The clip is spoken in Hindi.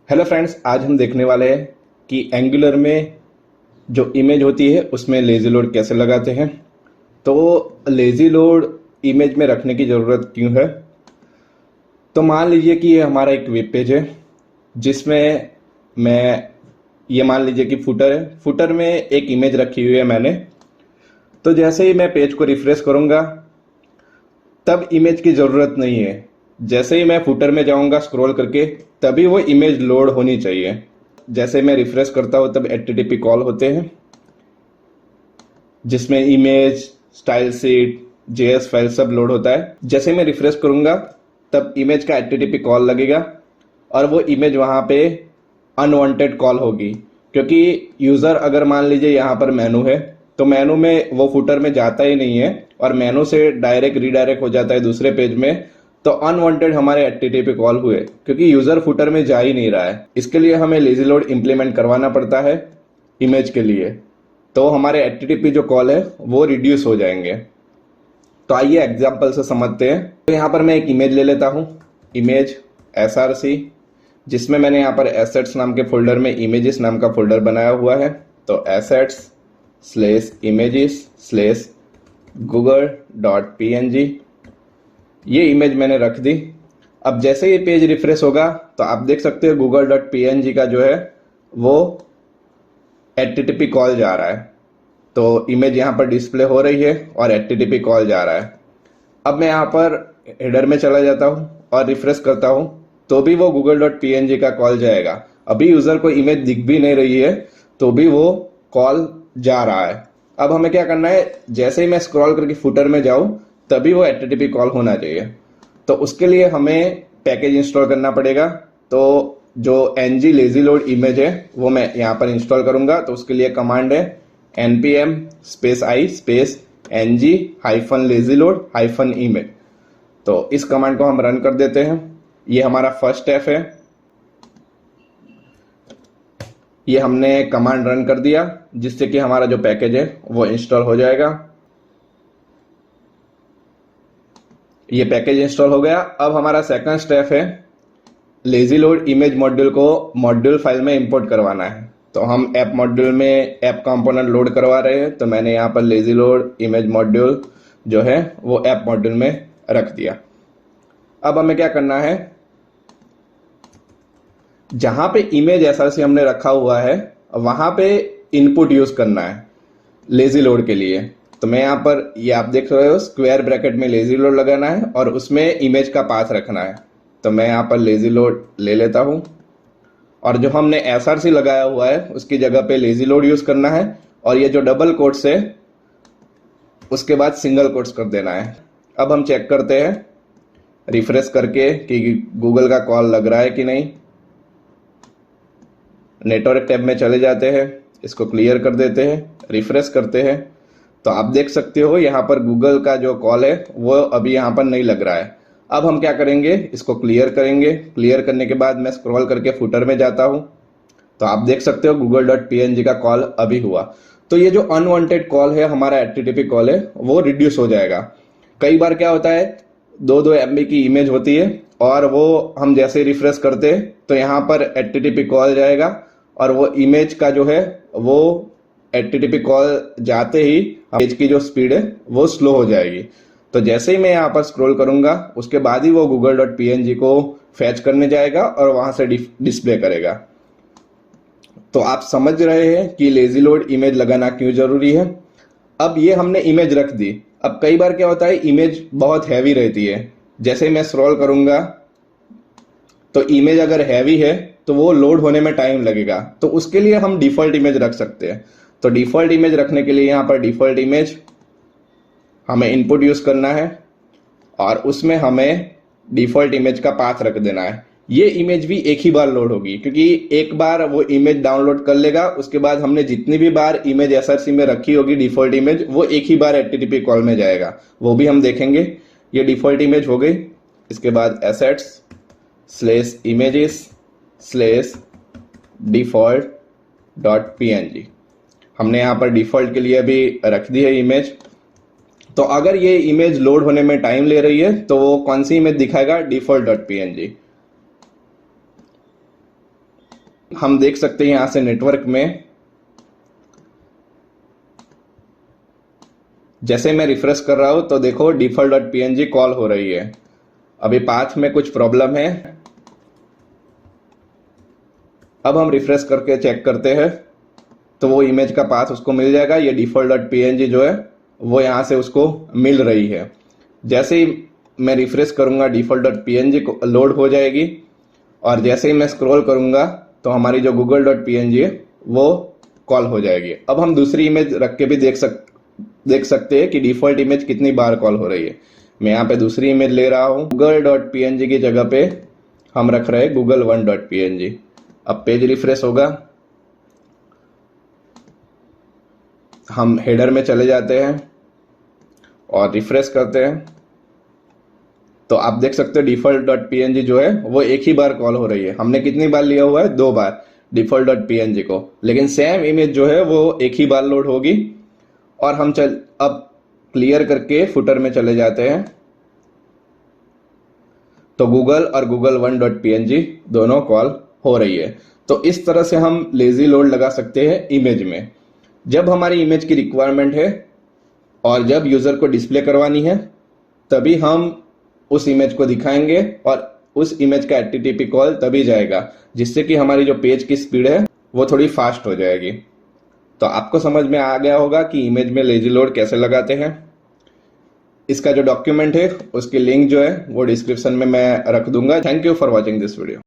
हेलो फ्रेंड्स, आज हम देखने वाले हैं कि एंगुलर में जो इमेज होती है उसमें लेज़ी लोड कैसे लगाते हैं। तो लेज़ी लोड इमेज में रखने की ज़रूरत क्यों है? तो मान लीजिए कि ये हमारा एक वेब पेज है जिसमें मैं ये मान लीजिए कि फुटर है। फुटर में एक इमेज रखी हुई है मैंने। तो जैसे ही मैं पेज को रिफ्रेश करूँगा तब इमेज की ज़रूरत नहीं है। जैसे ही मैं फुटर में जाऊँगा स्क्रॉल करके तभी वो इमेज लोड होनी चाहिए। जैसे मैं रिफ्रेश करता हूँ तब एचटीटीपी कॉल होते हैं जिसमें image, style sheet, JS file सब लोड होता है। जैसे मैं रिफ्रेश करूँगा तब इमेज का एचटीटीपी कॉल लगेगा और वो इमेज वहाँ पे अनवांटेड कॉल होगी, क्योंकि यूज़र अगर मान लीजिए यहाँ पर मेनू है तो मेनू में वो फुटर में जाता ही नहीं है और मेनू से डायरेक्ट रीडायरेक्ट हो जाता है दूसरे पेज में। तो अनवांटेड हमारे एचटीटीपी कॉल हुए क्योंकि यूज़र फुटर में जा ही नहीं रहा है। इसके लिए हमें लेज़ी लोड इम्प्लीमेंट करवाना पड़ता है इमेज के लिए, तो हमारे एचटीटीपी जो कॉल है वो रिड्यूस हो जाएंगे। तो आइए एग्जाम्पल से समझते हैं। तो यहाँ पर मैं एक इमेज ले लेता हूँ, इमेज SRC, जिसमें मैंने यहाँ पर एसेट्स नाम के फोल्डर में इमेजेस नाम का फोल्डर बनाया हुआ है। तो assets/images/google.png ये इमेज मैंने रख दी। अब जैसे ये पेज रिफ्रेश होगा तो आप देख सकते हो google.png का जो है वो एचटीटीपी कॉल जा रहा है। तो इमेज यहाँ पर डिस्प्ले हो रही है और एचटीटीपी कॉल जा रहा है। अब मैं यहाँ पर हेडर में चला जाता हूँ और रिफ्रेश करता हूँ तो भी वो google.png का कॉल जाएगा। अभी यूज़र को इमेज दिख भी नहीं रही है तो भी वो कॉल जा रहा है। अब हमें क्या करना है, जैसे ही मैं स्क्रॉल करके फुटर में जाऊँ तभी वो एचटीटीपी कॉल होना चाहिए। तो उसके लिए हमें पैकेज इंस्टॉल करना पड़ेगा। तो जो ng लेज़ी लोड इमेज है वो मैं यहाँ पर इंस्टॉल करूँगा। तो उसके लिए कमांड है npm-i-ng-lazy-load-image। तो इस कमांड को हम रन कर देते हैं। ये हमारा फर्स्ट स्टेप है। ये हमने कमांड रन कर दिया जिससे कि हमारा जो पैकेज है वो इंस्टॉल हो जाएगा। ये पैकेज इंस्टॉल हो गया। अब हमारा सेकंड स्टेप है लेज़ी लोड इमेज मॉड्यूल को मॉड्यूल फाइल में इंपोर्ट करवाना है। तो हम ऐप मॉड्यूल में ऐप कंपोनेंट लोड करवा रहे हैं। तो मैंने यहाँ पर लेज़ी लोड इमेज मॉड्यूल जो है वो ऐप मॉड्यूल में रख दिया। अब हमें क्या करना है, जहाँ पे इमेज SRC हमने रखा हुआ है वहाँ पे इनपुट यूज़ करना है लेज़ी लोड के लिए। तो मैं यहाँ पर ये आप देख रहे हो स्क्वायर ब्रैकेट में लेज़ी लोड लगाना है और उसमें इमेज का पाथ रखना है। तो मैं यहाँ पर लेज़ी लोड ले लेता हूँ और जो हमने SRC लगाया हुआ है उसकी जगह पे लेज़ी लोड यूज़ करना है और ये जो डबल कोट्स है उसके बाद सिंगल कोट्स कर देना है। अब हम चेक करते हैं रिफ्रेश करके कि गूगल का कॉल लग रहा है कि नहीं। नेटवर्क टैब में चले जाते हैं, इसको क्लियर कर देते हैं, रिफ्रेश करते हैं। तो आप देख सकते हो यहाँ पर गूगल का जो कॉल है वो अभी यहाँ पर नहीं लग रहा है। अब हम क्या करेंगे, इसको क्लियर करेंगे। क्लियर करने के बाद मैं स्क्रॉल करके फुटर में जाता हूँ तो आप देख सकते हो google.png का कॉल अभी हुआ। तो ये जो अनवांटेड कॉल है हमारा एचटीटीपी कॉल है वो रिड्यूस हो जाएगा। कई बार क्या होता है 2-2 MB की इमेज होती है और वो हम जैसे रिफ्रेश करते हैं तो यहाँ पर एचटीटीपी कॉल जाएगा और वो इमेज का जो है वो एचटीटीपी कॉल जाते ही पेज की जो स्पीड है वो स्लो हो जाएगी। तो जैसे ही मैं यहाँ पर स्क्रॉल करूंगा उसके बाद ही वो google.png को फैच करने जाएगा और वहां से डिस्प्ले करेगा। तो आप समझ रहे हैं कि लेज़ी लोड इमेज लगाना क्यों जरूरी है। अब ये हमने इमेज रख दी। अब कई बार क्या होता है इमेज बहुत हैवी रहती है। जैसे ही मैं स्क्रॉल करूंगा तो इमेज अगर हैवी है तो वो लोड होने में टाइम लगेगा। तो उसके लिए हम डिफॉल्ट इमेज रख सकते हैं। तो डिफॉल्ट इमेज रखने के लिए यहाँ पर डिफॉल्ट इमेज हमें इनपुट यूज करना है और उसमें हमें डिफॉल्ट इमेज का पाथ रख देना है। ये इमेज भी एक ही बार लोड होगी क्योंकि एक बार वो इमेज डाउनलोड कर लेगा, उसके बाद हमने जितनी भी बार इमेज SRC में रखी होगी डिफॉल्ट इमेज वो एक ही बार एचटीटीपी कॉल में जाएगा, वो भी हम देखेंगे। ये डिफॉल्ट इमेज हो गई। इसके बाद assets/images/default.png हमने यहाँ पर डिफॉल्ट के लिए अभी रख दी है इमेज। तो अगर ये इमेज लोड होने में टाइम ले रही है तो वो कौन सी इमेज दिखाएगा, default.png। हम देख सकते हैं यहाँ से नेटवर्क में जैसे मैं रिफ्रेश कर रहा हूं तो देखो default.png कॉल हो रही है। अभी पाथ में कुछ प्रॉब्लम है। अब हम रिफ्रेश करके चेक करते हैं तो वो इमेज का पाथ उसको मिल जाएगा। ये default.png जो है वो यहाँ से उसको मिल रही है। जैसे ही मैं रिफ्रेश करूंगा default.png को लोड हो जाएगी और जैसे ही मैं स्क्रॉल करूंगा तो हमारी जो google.png है वो कॉल हो जाएगी। अब हम दूसरी इमेज रख के भी देख सकते हैं कि डिफॉल्ट इमेज कितनी बार कॉल हो रही है। मैं यहाँ पे दूसरी इमेज ले रहा हूँ। google.png की जगह पे हम रख रहे हैं google1.png। अब पेज रिफ्रेश होगा, हम हेडर में चले जाते हैं और रिफ्रेश करते हैं तो आप देख सकते हो default.png जो है वो एक ही बार कॉल हो रही है। हमने कितनी बार लिया हुआ है? 2 बार default.png को, लेकिन सेम इमेज जो है वो एक ही बार लोड होगी। और हम अब क्लियर करके फुटर में चले जाते हैं तो गूगल और google1.png दोनों कॉल हो रही है। तो इस तरह से हम लेजी लोड लगा सकते हैं इमेज में। जब हमारी इमेज की रिक्वायरमेंट है और जब यूजर को डिस्प्ले करवानी है तभी हम उस इमेज को दिखाएंगे और उस इमेज का HTTP कॉल तभी जाएगा, जिससे कि हमारी जो पेज की स्पीड है वो थोड़ी फास्ट हो जाएगी। तो आपको समझ में आ गया होगा कि इमेज में लेजी लोड कैसे लगाते हैं। इसका जो डॉक्यूमेंट है उसकी लिंक जो है वो डिस्क्रिप्शन में मैं रख दूंगा। Thank you for watching this video.